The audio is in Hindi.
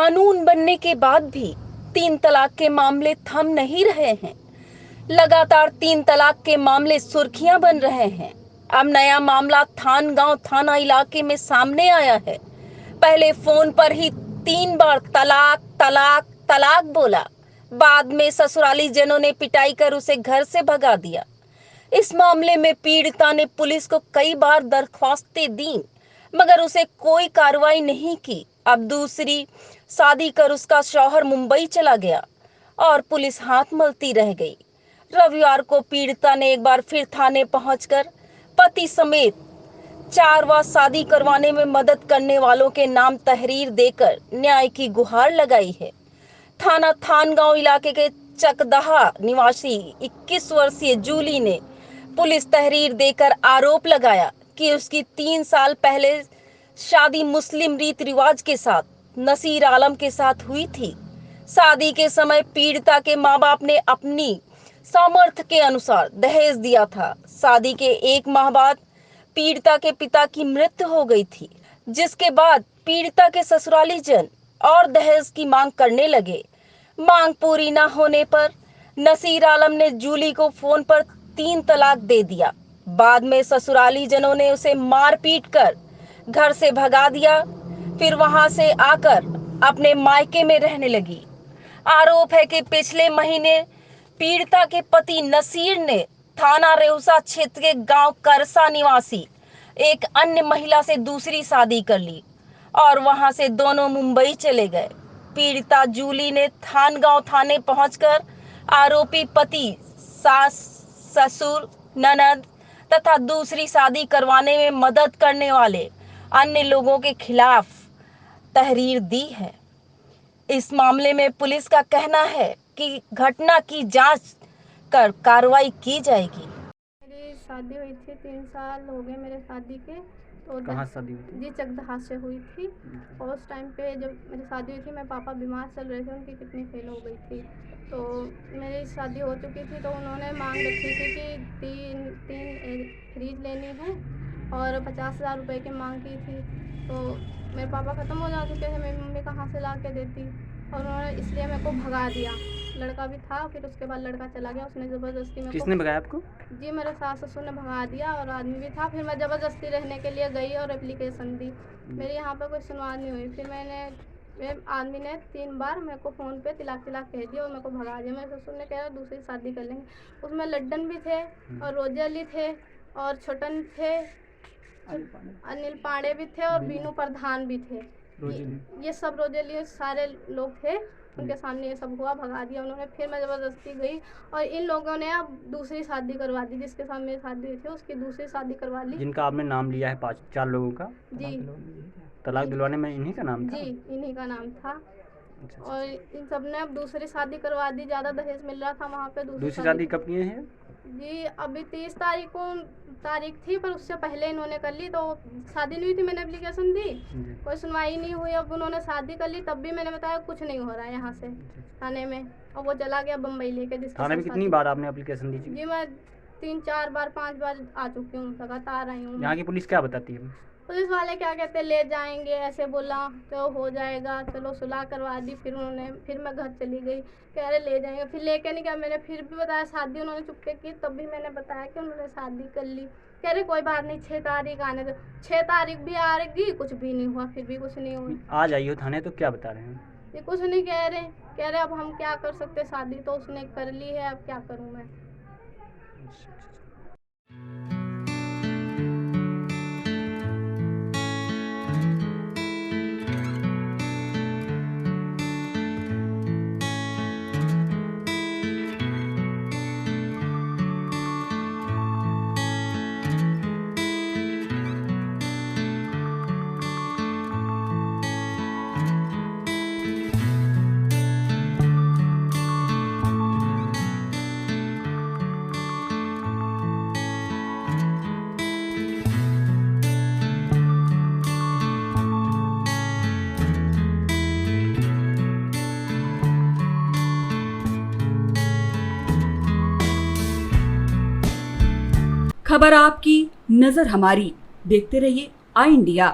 कानून बनने के बाद भी 3 तलाक के मामले थम नहीं रहे हैं। लगातार 3 तलाक के मामले सुर्खियां बन रहे हैं। अब नया मामला थानगांव थाना इलाके में सामने आया है। पहले फोन पर ही 3 बार तलाक तलाक तलाक बोला। बाद में ससुराली जनों ने पिटाई कर उसे घर से भगा दिया। इस मामले में पीड़िता ने पुलिस को कई बार दरख्वास्तें दी, मगर उसे कोई कार्रवाई नहीं की। अब दूसरी शादी कर उसका शौहर मुंबई चला गया और पुलिस हाथ मलती रह गई। रविवार को पीड़िता ने एक बार फिर थाने पहुंचकर पति समेत 4 बार शादी करवाने में मदद करने वालों के नाम तहरीर देकर न्याय की गुहार लगाई है। थाना थानगांव इलाके के चकदहा निवासी 21 वर्षीय जूली ने पुलिस तहरीर देकर आरोप लगाया कि उसकी 3 साल पहले शादी मुस्लिम रीति रिवाज के साथ नसीर आलम के साथ हुई थी। शादी के समय पीड़िता के माँ बाप ने अपनी सामर्थ्य के अनुसार दहेज दिया था। शादी के 1 माह बाद पीड़िता के पिता की मृत्यु हो गई थी, जिसके बाद पीड़िता के ससुराली जन और दहेज की मांग करने लगे। मांग पूरी न होने पर नसीर आलम ने जूली को फोन पर 3 तलाक दे दिया। बाद में ससुराली जनों ने उसे मारपीट कर घर से भगा दिया। फिर वहां से आकर अपने मायके में रहने लगी। आरोप है कि पिछले महीने पीड़िता के पति नसीर ने थाना रेउसा क्षेत्र के गांव करसा निवासी एक अन्य महिला से दूसरी शादी कर ली और वहां से दोनों मुंबई चले गए। पीड़िता जूली ने थानगांव थाने पहुंचकर आरोपी पति, सास, ससुर, ननद तथा दूसरी शादी करवाने में मदद करने वाले अन्य लोगों के खिलाफ तहरीर दी है। इस मामले में पुलिस का कहना है कि घटना की जांच कर कार्रवाई की जाएगी। मेरी शादी हुई थी, 3 साल हो गए मेरे शादी के। तो कहाँ शादी हुई थी? जी, चकदहा से हुई थी। और उस टाइम पे जब मेरी शादी हुई थी, मेरे पापा बीमार चल रहे थे, उनकी किडनी फेल हो गई थी। तो मेरी शादी हो चुकी थी, तो उन्होंने मांग रखी थी कि तीन फ्रिज लेनी है और 50,000 रुपये की मांग की थी। तो मेरे पापा ख़त्म हो जा चुके थे, मेरी मम्मी कहाँ से ला के देती, और उन्होंने इसलिए मेरे को भगा दिया। लड़का भी था, फिर उसके बाद लड़का चला गया, उसने ज़बरदस्ती मेरे को। किसने भगाया आपको? जी, मेरे सास ससुर ने भगा दिया और आदमी भी था। फिर मैं ज़बरदस्ती रहने के लिए गई और एप्लीकेशन दी। मेरी यहाँ पे कोई सुनवाई नहीं हुई। फिर मेरे आदमी ने 3 बार मेरे को फ़ोन पे तिलाक कह दिया और मेरे को भगा दिया। मेरे ससुर ने कहा दूसरी शादी कर लेंगे। उसमें लड्डन भी थे और रोजे अली थे और छोटन थे, अनिल पांडे भी थे और बीनू प्रधान भी थे। ये सब रोजे अली सारे लोग थे। उनके सामने ये सब हुआ, भगा दिया उन्होंने। फिर मैं ज़बरदस्ती गई और इन लोगों ने अब दूसरी शादी करवा दी। जिसके साथ मेरी शादी हुई थी उसकी दूसरी शादी करवा ली। जिनका आपने नाम लिया है 4 लोगों का? जी, तलाक दिलवाने में इन्हीं का नाम था? जी, इन्हीं का नाम था। अच्छा। और इन सब ने अब दूसरी शादी करवा दी। ज़्यादा दहेज मिल रहा था वहाँ पे। दूसरी शादी कब की है? जी, अभी 30 तारीख को तारीख थी, पर उससे पहले इन्होंने कर ली। तो शादी नहीं हुई थी, मैंने एप्लीकेशन दी, कोई सुनवाई नहीं हुई। अब उन्होंने शादी कर ली, तब भी मैंने बताया कुछ नहीं हो रहा है यहाँ से थाने में। और वो चला गया बम्बई लेके। थाने में कितनी बार आपने एप्लीकेशन दी? जी, मैं 3, 4 बार, 5 बार आ चुकी हूँ, लगातार आई हूँ। यहाँ की पुलिस क्या बताती है? पुलिस वाले क्या कहते, ले जाएंगे, ऐसे बोला तो हो जाएगा, चलो सुलह करवा दी। फिर मैं घर चली गई, कह रहे ले जाएंगे, फिर लेके नहीं गया। मैंने फिर भी बताया शादी उन्होंने चुपके की, तब भी मैंने बताया कि उन्होंने शादी कर ली। कह रहे कोई बात नहीं, 6 तारीख आने दो। 6 तारीख भी आ रही, कुछ भी नहीं हुआ, फिर भी कुछ नहीं हुआ। आज आई हो थाने तो क्या बता रहे हैं? ये कुछ नहीं कह रहे अब हम क्या कर सकते, शादी तो उसने कर ली है, अब क्या करूँ मैं। खबर आपकी, नजर हमारी। देखते रहिए आई इंडिया।